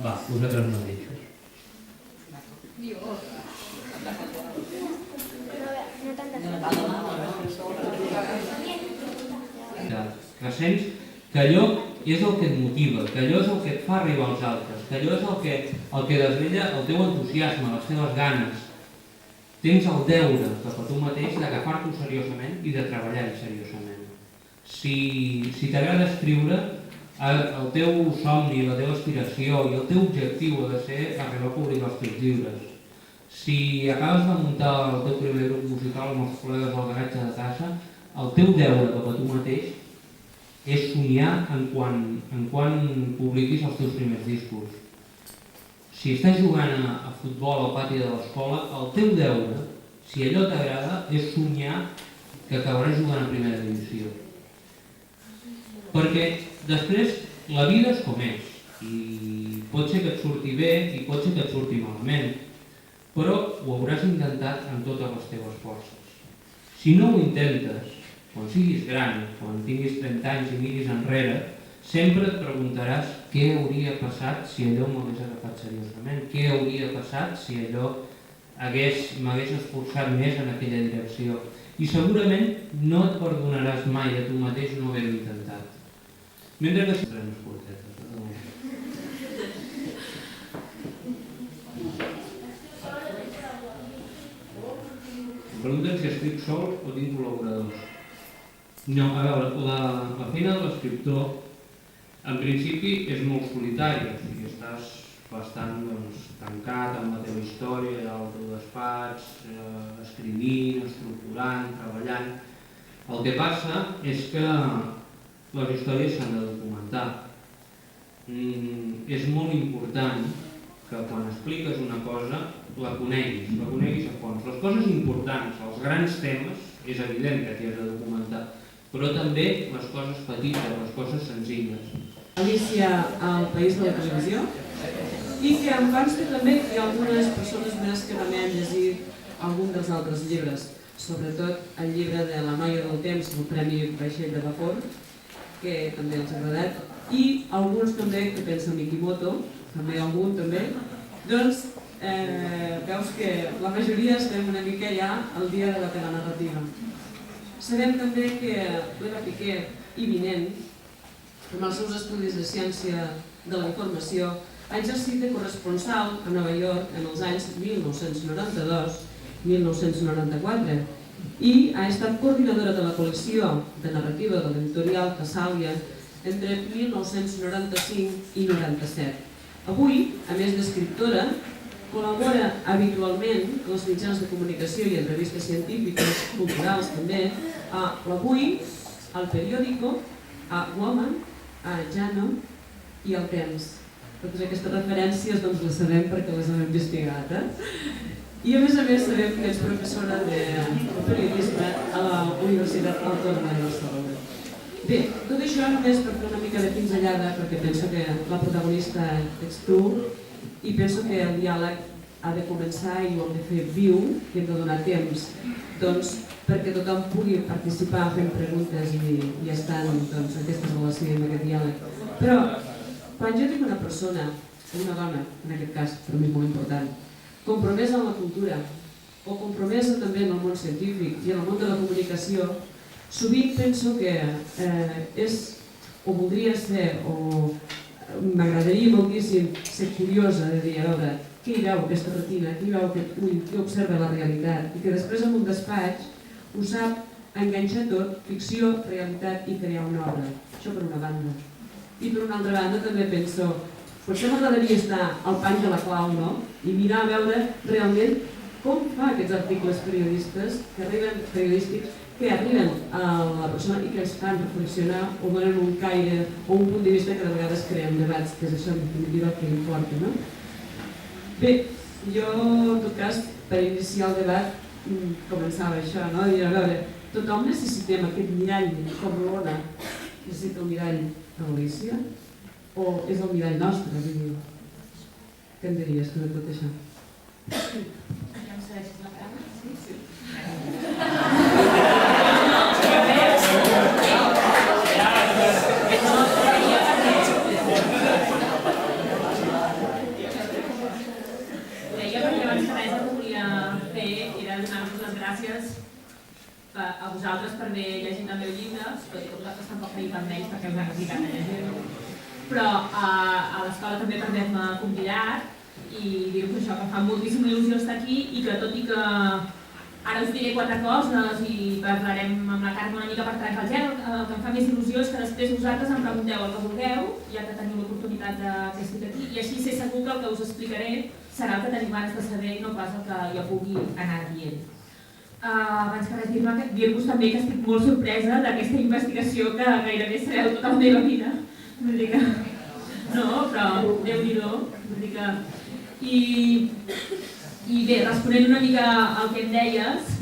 va, vosaltres mateixos. Que sents que allò és el que et motiva, que allò és el que et fa arribar als altres, que allò és el que desvella el teu entusiasme, les teves ganes. Tens el deure cap a tu mateix d'agafar-t'ho seriosament i de treballar-hi seriosament. Si t'agrada escriure, el teu somni, la teva aspiració i el teu objectiu ha de ser arribar a publicar els teus llibres. Si acabes de muntar el teu primer grup musical amb els col·legues al garatge de casa, el teu deure cap a tu mateix és somiar en quan publiquis els teus primers discos. Si estàs jugant a futbol al pati de l'escola, el teu deure, si allò t'agrada, és somiar que acabaràs jugant a primera divisió. Perquè després la vida és com és, i pot ser que et surti bé i pot ser que et surti malament, però ho hauràs intentat amb totes les teves forces. Si no ho intentes, quan siguis gran, quan tinguis 30 anys i miris enrere, sempre et preguntaràs què hauria passat si allò m'hagués agafat seriosament, què hauria passat si allò m'hagués esforçat més en aquella direcció. I segurament no et perdonaràs mai a tu mateix no haver-ho intentat. Mentre que serà més curteta. Em pregunten si escric sol o tinc col·laboradors. No, a veure, la feina de l'escriptor en principi és molt solitària, o sigui, estàs bastant tancat amb la teva història, al teu despatx, escrivint, estructurant, treballant. El que passa és que les històries s'han de documentar. És molt important que quan expliques una cosa la coneguis a fons. Les coses importants, els grans temes, és evident que t'hi has de documentar, però també les coses petites, les coses senzilles. Alicia al País de la Televisió, i que em consta també que hi ha algunes persones més que també han llegit algun dels altres llibres, sobretot el llibre de La noia del temps, el Premi Vaixell de Vapor, que també els ha agradat, i alguns també que pensa Mikimoto, també algun també, doncs veus que la majoria estem una mica ja al dia de la telenarrativa. Sabem també que l'Eva Piqué i Vinent, amb els seus estudis de ciència de la informació, ha exercit de corresponsal a Nova York en els anys 1992-1994 i ha estat coordinadora de la col·lecció de narrativa de l'editorial Tessàlia entre 1995 i 1997. Avui, a més d'escriptora, col·labora habitualment amb els mitjans de comunicació i en revistes científiques, culturals també, a l'Avui, al Periódico, a Woman, a Jano i al Temps. Totes aquestes referències doncs les sabem perquè les hem investigat. I a més sabem que és professora de periodisme a la Universitat Autònoma de Barcelona. Bé, tot això només per fer una mica de pinzellada, perquè penso que la protagonista ets tu i penso que el diàleg ha de començar i ho hem de fer viu i hem de donar temps perquè tothom pugui participar fent preguntes i estar en aquesta relació i en aquest diàleg. Però quan jo tinc una persona, una dona en aquest cas, per mi és molt important, compromesa en la cultura o compromesa també en el món científic i en el món de la comunicació, sovint penso que és, o voldria ser, o m'agradaria moltíssim ser curiosa de dir, a veure, què hi veu aquesta retina, què hi veu aquest ull, què observa la realitat, i que després en un despatx ho sap enganxar tot, ficció, realitat i crear una obra. Això per una banda. I per una altra banda també penso, potser m'agradaria estar al pany de la clau, no? I mirar a veure realment com fa aquests articles periodístics que arriben a la persona i que els fan reflexionar o donen un caire o un punt de vista que de vegades creen debats, que és això en definitiva que importa, no? Bé, jo en tot cas, per iniciar el debat, començava això, no? Dir, a veure, tothom necessitem aquest mirall com l'Ona, necessita el mirall de l'Alícia, o és el mirall nostre? Què em diries tu de tot això? Ja em segueixes la paraula? Sí. A vosaltres per haver llegit el meu llibre, tot i que vosaltres tampoc teniu tant menys perquè us han obligat a llegir-lo. Però a l'escola també per haver-me convidat i dir-vos això, que fa moltíssima il·lusió estar aquí i que tot i que ara us diré 4 coses i parlarem amb la Carme una mica per trencar el gel, el que em fa més il·lusió és que després vosaltres em pregunteu el que vulgueu, ja que teniu l'oportunitat que estic aquí, i així sé segur que el que us explicaré serà el que teniu ganes de saber i no pas el que jo pugui anar dient. Abans que res dir-vos també que estic molt sorpresa d'aquesta investigació que gairebé sabeu tota la meva vida. Vull dir que... No, però Déu-n'hi-do. Vull dir que... I bé, responent una mica al que em deies,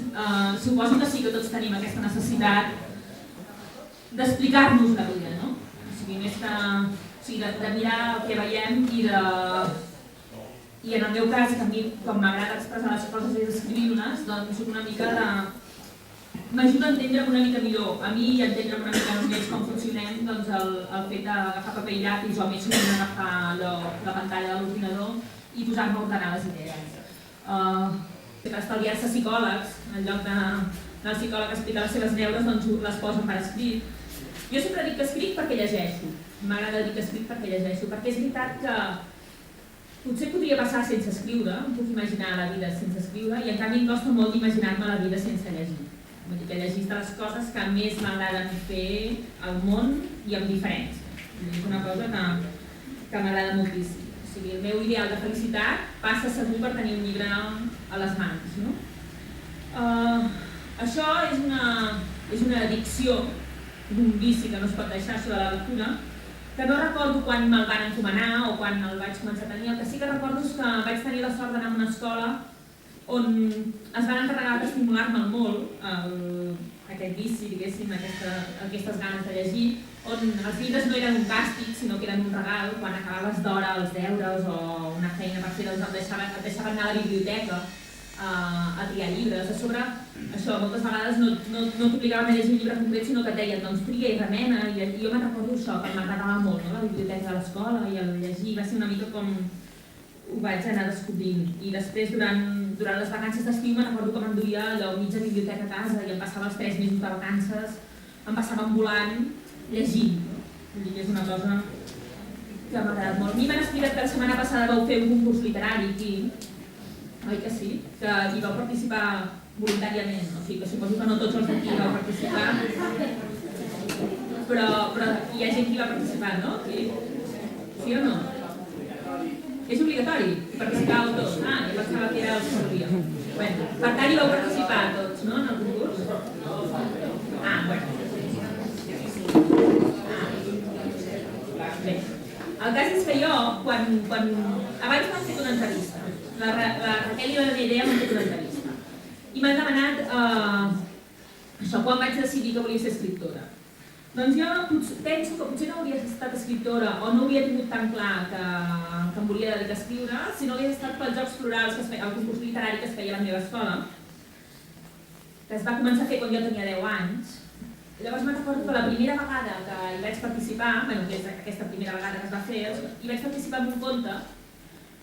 suposo que sí que tots tenim aquesta necessitat d'explicar-nos la vida, no? O sigui, més que... de mirar el que veiem i en el meu cas, que a mi, com m'agrada expressar les coses i escriure-les, doncs una mica de... m'ajuda a entendre una mica millor a mi i a entendre una mica més com funcionem, doncs el fet d'agafar paper i llapis o a mi sovint agafar la pantalla de l'ordinador i posar-me a ordenar les idees. Per estalviar-se psicòlegs, en lloc del psicòleg explicar les seves deures, doncs les posen per escrit. Jo sempre dic que escric perquè llegeixo, m'agrada dir que escric perquè llegeixo, perquè és veritat que potser podria passar sense escriure, em puc imaginar la vida sense escriure, i en canvi em costa molt imaginar-me la vida sense llegir. Vull dir que llegir de les coses que més m'agraden fer al món i amb diferència. És una cosa que m'agrada moltíssim. O sigui, el meu ideal de felicitat passa segur per tenir un llibre a les mans, no? Això és una addicció, un vici que no es pot deixar, això de la lectura, que no recordo quan me'l van encomanar o quan el vaig començar a tenir. El que sí que recordo és que vaig tenir la sort d'anar a una escola on es van encarregar d'estimular-me'l molt, aquest vici, diguéssim, aquestes ganes de llegir, on els llibres no eren un càstig, sinó que eren un regal. Quan acabaves d'hora els deures o una feina per fer, doncs et deixaven anar a la biblioteca a triar llibres. A sobre, això, moltes vegades no t'obligaven a llegir un llibre concret, sinó que et deien, doncs tria i remena, i jo me'n recordo això, que m'agradava molt, no? La biblioteca de l'escola i el llegir, va ser una mica com ho vaig anar descobrint. I després, durant les vacances d'estiu, me'n recordo que m'enduia allò mitja biblioteca a casa i em passava els 3 mesos de vacances, em passaven volant, llegint. Vull dir que és una cosa que m'ha agradat molt. A mi m'han explicat que la setmana passada vau fer un concurs literari aquí, oi que sí? Que hi vau participar voluntàriament, o sigui que suposo que no tots els d'aquí vau participar, però hi ha gent que hi va participar, no? Sí o no? És obligatori participar tots. Ah, jo pensava que era el que volia. Bé, per tant, hi vau participar tots, no, en el concurs? Ah, bueno. Bé, el cas és que jo, abans m'han fet una entrevista. La Raquel i la Nerea m'han fet una entrevista. I m'han demanat això, quan vaig decidir que volia ser escriptora. Doncs jo penso que potser no hauria estat escriptora o no hauria tingut tan clar que em volia dedicar a escriure si no hagués estat pels Jocs Florals, el concurs literari que es feia a la meva escola, que es va començar a fer quan jo tenia 10 anys. Llavors me'n recordo que la primera vegada que hi vaig participar, que és aquesta primera vegada que es va fer, hi vaig participar en un conte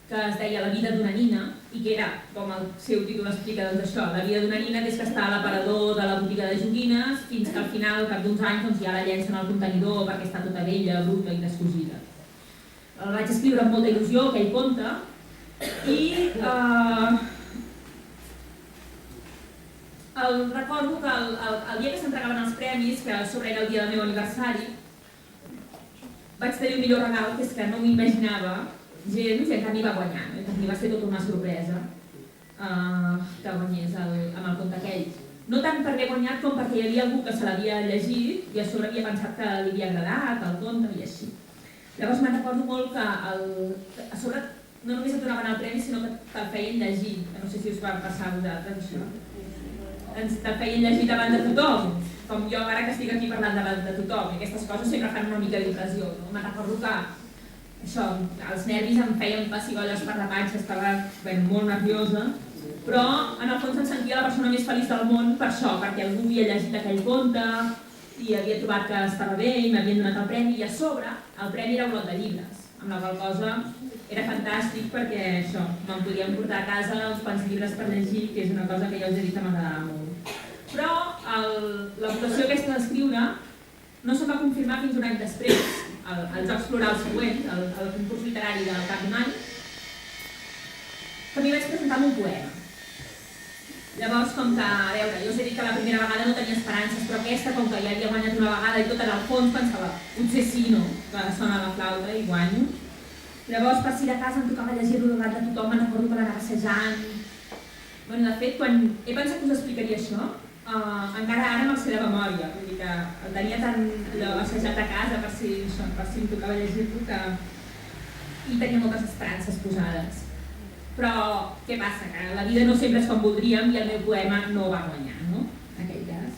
que es deia La vida d'una nina, i que era, com el seu títol explica, doncs això, la vida d'una nina des que està a l'aparador de la botiga de joguines fins que al final, al cap d'uns anys, ja la llencen al contenidor perquè està tota vella, bruta i descosida. El vaig escriure amb molta il·lusió, aquell conte, i recordo que el dia que s'entregaven els premis, que a sobre era el dia del meu aniversari, vaig tenir el millor regal, que és que no m'imaginava gens, i en canvi va guanyar, no? I va ser tota una sorpresa que guanyés amb el conte aquell. No tant per haver guanyat com perquè hi havia algú que se l'havia llegit i a sobre havia pensat que li havia agradat el conte i així. Llavors me'n recordo molt que a sobre no només et donaven el premi, sinó que te'l feien llegir, que no sé si us va passar a vosaltres això. Te'l feien llegir davant de tothom, com jo ara que estic aquí parlant davant de tothom, i aquestes coses sempre fan una mica d'impressió, no? Me'n recordo que això, els nervis em feien pessigolles per la panxa, estava molt nerviosa, però en el fons em sentia la persona més feliç del món per això, perquè algú havia llegit aquell conte i havia trobat que estava bé i m'havien donat el premi, i a sobre el premi era un lot de llibres, amb la qual cosa era fantàstic perquè això, me'n podíem portar a casa uns quants llibres per llegir, que és una cosa que ja us he dit que m'agradava molt. Però la votació aquesta d'escriure no se'm va confirmar fins un any després, als Jocs Florals següents, al concurs literari del cap d'un any, que m'hi vaig presentar amb un poema. Llavors, com que, a veure, jo us he dit que la primera vegada no tenia esperances, però aquesta, com que ja havia guanyat una vegada i tot en el fons, pensava, potser sí, no?, que sona la flauta i guanyo. Llavors, per si de casa em tocava llegir-lo davant de tothom, me'n recordo que l'anava assajant. Bueno, de fet, quan he pensat que us explicaria això, encara ara me'l sé de memòria, vull dir que el tenia tan assajat a casa per si em tocava llegir-lo que i tenia moltes esperances posades. Però què passa? Que la vida no sempre és com voldríem i el meu poema no va guanyar, no? En aquell cas.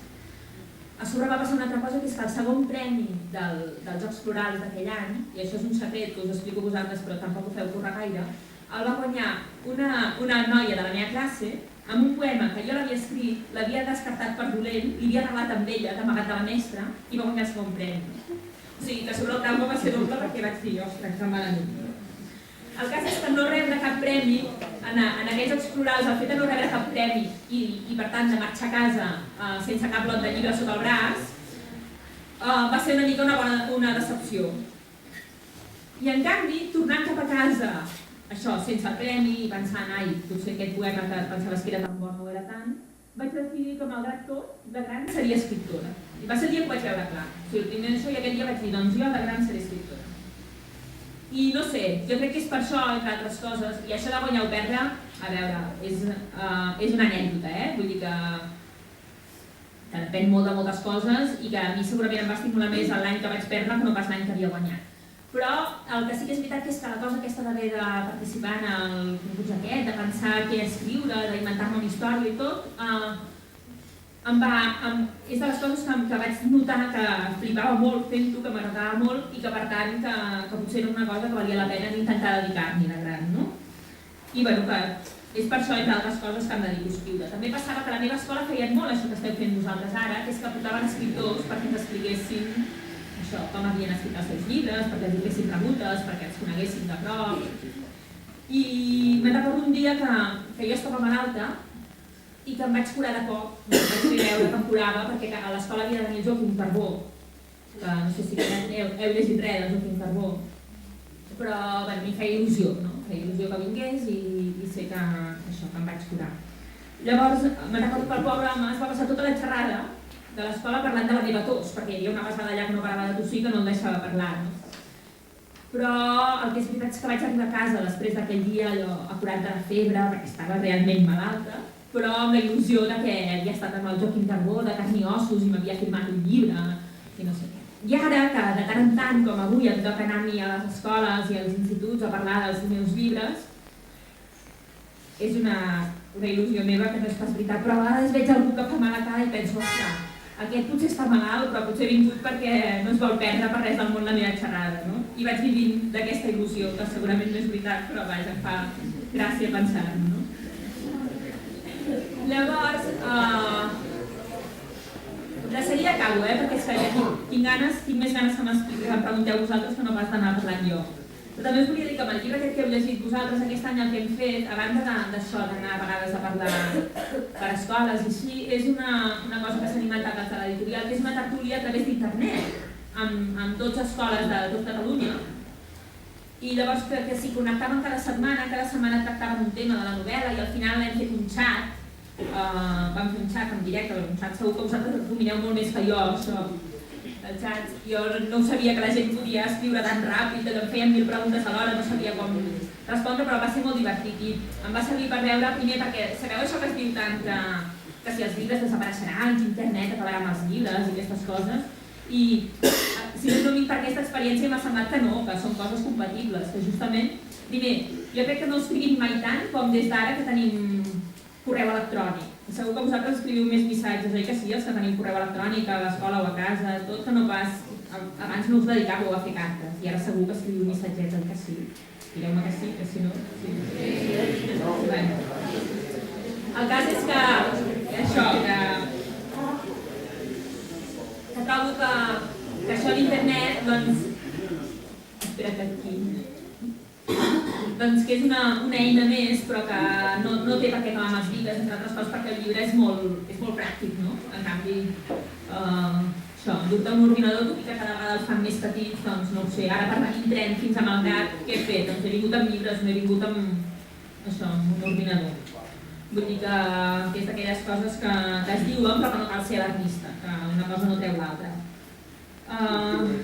A sobre va passar una altra cosa, que és que el segon premi dels Jocs Florals d'aquell any, i això és un secret que us explico a vosaltres però tampoc ho feu córrer gaire, el va guanyar una noia de la meva classe amb un poema que jo l'havia escrit, l'havia descartat per dolent, li havia regalat amb ella, d'amagat de la mestra, i va guanyar el segon premi. O sigui, que sobre el trauma va ser doble perquè vaig dir, ostres, que malament. El cas és que no rebre cap premi, en aquests Jocs Florals, el fet de no rebre cap premi i per tant de marxar a casa sense cap lot de llibres sota el braç, va ser una mica una decepció. I en canvi, tornant cap a casa, això, sense el premi, i pensant, ai, potser aquest poema que pensaves que era tan bon no ho era tant, vaig decidir que, malgrat tot, de gran seria escriptora. I va ser el dia que ho vaig veure clar. O sigui, primer això i aquell dia vaig dir, doncs jo de gran seré escriptora. I no sé, jo crec que és per això, entre altres coses, i això de guanyar o perdre, a veure, és una anècdota, vull dir que depèn molt de moltes coses i que a mi segurament em va estimular més l'any que vaig perdre que no pas l'any que havia guanyat. Però el que sí que és veritat és que la cosa aquesta d'haver de participar en el concurs aquest, de pensar què escriure, d'inventar-me una història i tot, és de les coses que vaig notar que flipava molt fent-ho, que m'agradava molt i que per tant que potser era una cosa que valia la pena d'intentar dedicar-m'hi de gran, no? I bueno, que és per això, entre altres coses, que em dedico a escriure. També passava que a la meva escola feien molt això que esteu fent vosaltres ara, que és que portaven escriptors perquè ens expliquessin això, com havien escrit els seus llibres, perquè els fessin preguntes, perquè els coneguessin de prop. I me'n recordo un dia que jo estava malalta i que em vaig curar de poc, vaig fer veure que em curava, perquè a l'escola havia de venir el Joaquim Carbó, que no sé si heu llegit res del Joaquim Carbó, però m'hi feia il·lusió, no? Feia il·lusió que vingués i sé que això, que em vaig curar. Llavors, me'n recordo que el pobre home es va passar tota la xerrada de l'escola parlant de la meva tos, perquè hi havia una passada allà que no parava de tossir que no el deixava parlar. No? però el que és veritat és que vaig arribar a casa després d'aquell dia allò acurat de la febre, perquè estava realment malalta, però amb la il·lusió de que havia estat amb el Joaquim Carbó, de carn i ossos, i m'havia firmat un llibre, i no sé què. I ara, que de tant en tant, com avui, em toca anar a mi a les escoles i als instituts a parlar dels meus llibres, és una il·lusió meva que no és pas veritat, però a vegades veig algú que fa mal a cara i penso, ostres, aquest potser està malalt, però potser ha vingut perquè no es vol perdre per res del món la meva xerrada, no? I vaig vivint d'aquesta il·lusió, que segurament no és veritat, però vaja, em fa gràcia pensar-ho, no? Llavors, de seguida acabo, perquè és que ja tinc més ganes que em pregunteu vosaltres que no pas d'anar parlant jo. Però també us volia dir que amb el llibre que heu llegit vosaltres aquest any el que hem fet, a banda d'això d'anar a vegades a parlar per escoles i així, és una cosa que s'ha inventat des de l'editorial, que és una tertúlia a través d'internet, amb 12 escoles de tot Catalunya, i llavors que s'hi connectaven cada setmana tractaven un tema de la novel·la i al final hem fet un xat, vam fer un xat en directe, un xat segur que vosaltres domineu molt més que jo, això. El xat, jo no sabia que la gent podia escriure tan ràpid, que em feien 1000 preguntes a l'hora, no sabia com respondre, però va ser molt divertit i em va servir per veure, primer perquè sabeu això que es diu tant que si els llibres desapareixeran, que internet acabarà amb els llibres i aquestes coses, i si no és l'únic per aquesta experiència m'ha semblat que no, que són coses compatibles, que justament, primer, jo crec que no escrivim mai tant com des d'ara que tenim correu electrònic. Segur que vosaltres escriviu més missatges, oi que sí, els que tenim correu electrònic a l'escola o a casa, tot, que no pas... Abans no us dedicàveu a fer cartes, i ara segur que escriviu missatgets, oi que sí? Direu-me que sí, que si no... Sí. Bueno. El cas és que això, que trobo que això a l'internet, doncs... Espera't aquí... Doncs que és una eina més, però que no té per què acabar amb els llibres, entre altres coses perquè el llibre és molt pràctic, no? En canvi, això, en lloc d'un ordinador, tot i que cada vegada els fan més petits, doncs no ho sé, ara per venir en tren fins a Malgrat, què he fet? Doncs he vingut amb llibres, no he vingut amb això, amb un ordinador. Vull dir que és d'aquelles coses que es diuen però que no cal ser alarmista, que una cosa no treu l'altra.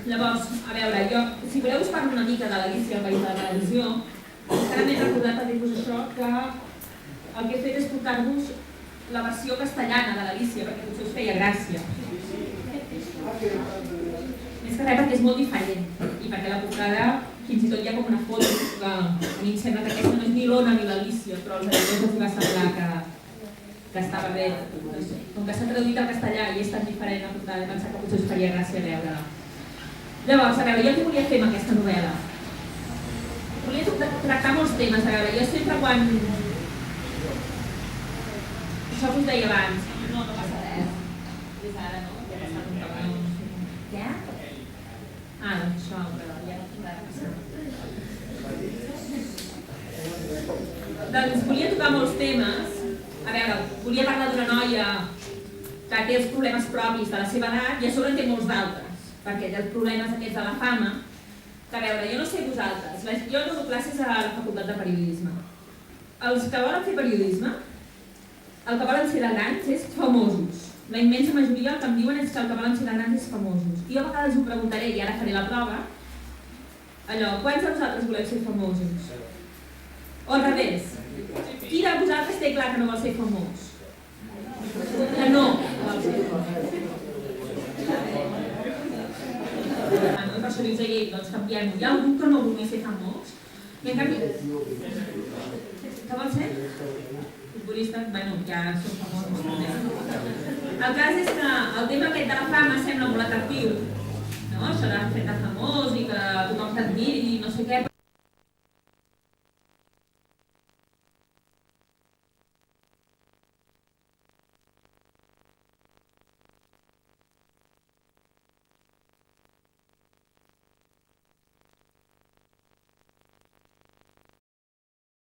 Llavors, a veure, jo, si voleu us parlo una mica de l'Alícia al País de la Televisió. Ara m'he recordat a dir-vos això, que el que he fet és portar-vos la versió castellana de l'Alícia, perquè potser us feia gràcia. Més que res perquè és molt diferent, i perquè la portada fins i tot hi ha com una foto, que a mi em sembla que aquesta no és ni l'Ona ni l'Alícia, però als editors els va semblar que estava bé. Com que s'ha traduït al castellà i és tan diferent la portada, he pensat que potser us faria gràcia veure-la. Llavors, a veure, jo què volia fer amb aquesta novel·la? Volia tractar molts temes, a veure, jo sempre quan... Això que us deia abans, no passa res, és ara, no? Ja ha passat un camió, què? Ah, doncs això, però ja no podrà passar. Doncs volia tocar molts temes. A veure, volia parlar d'una noia que té els problemes propis de la seva edat i a sobre en té molts d'altres, perquè els problemes aquests de la fama, que a veure, jo no sé vosaltres, jo dono classes a la facultat de periodisme. Els que volen fer periodisme, el que volen ser de grans és famosos. La immensa majoria el que em diuen és que el que volen ser de grans és famosos. I jo a vegades ho preguntaré, i ara faré la prova, allò, quants de vosaltres voleu ser famosos? O al revés, qui de vosaltres té clar que no vol ser famós? Que no vol ser famós. I per això dius, doncs canviem-ho. Hi ha algú que no vulgui ser famós? I en canvi... Què vol ser? Futbolista? Bueno, ja són famosos també. El cas és que el tema aquest de la fama sembla molt atractiu, no? Això de fer-te famós i que tothom t'admiri i no sé què.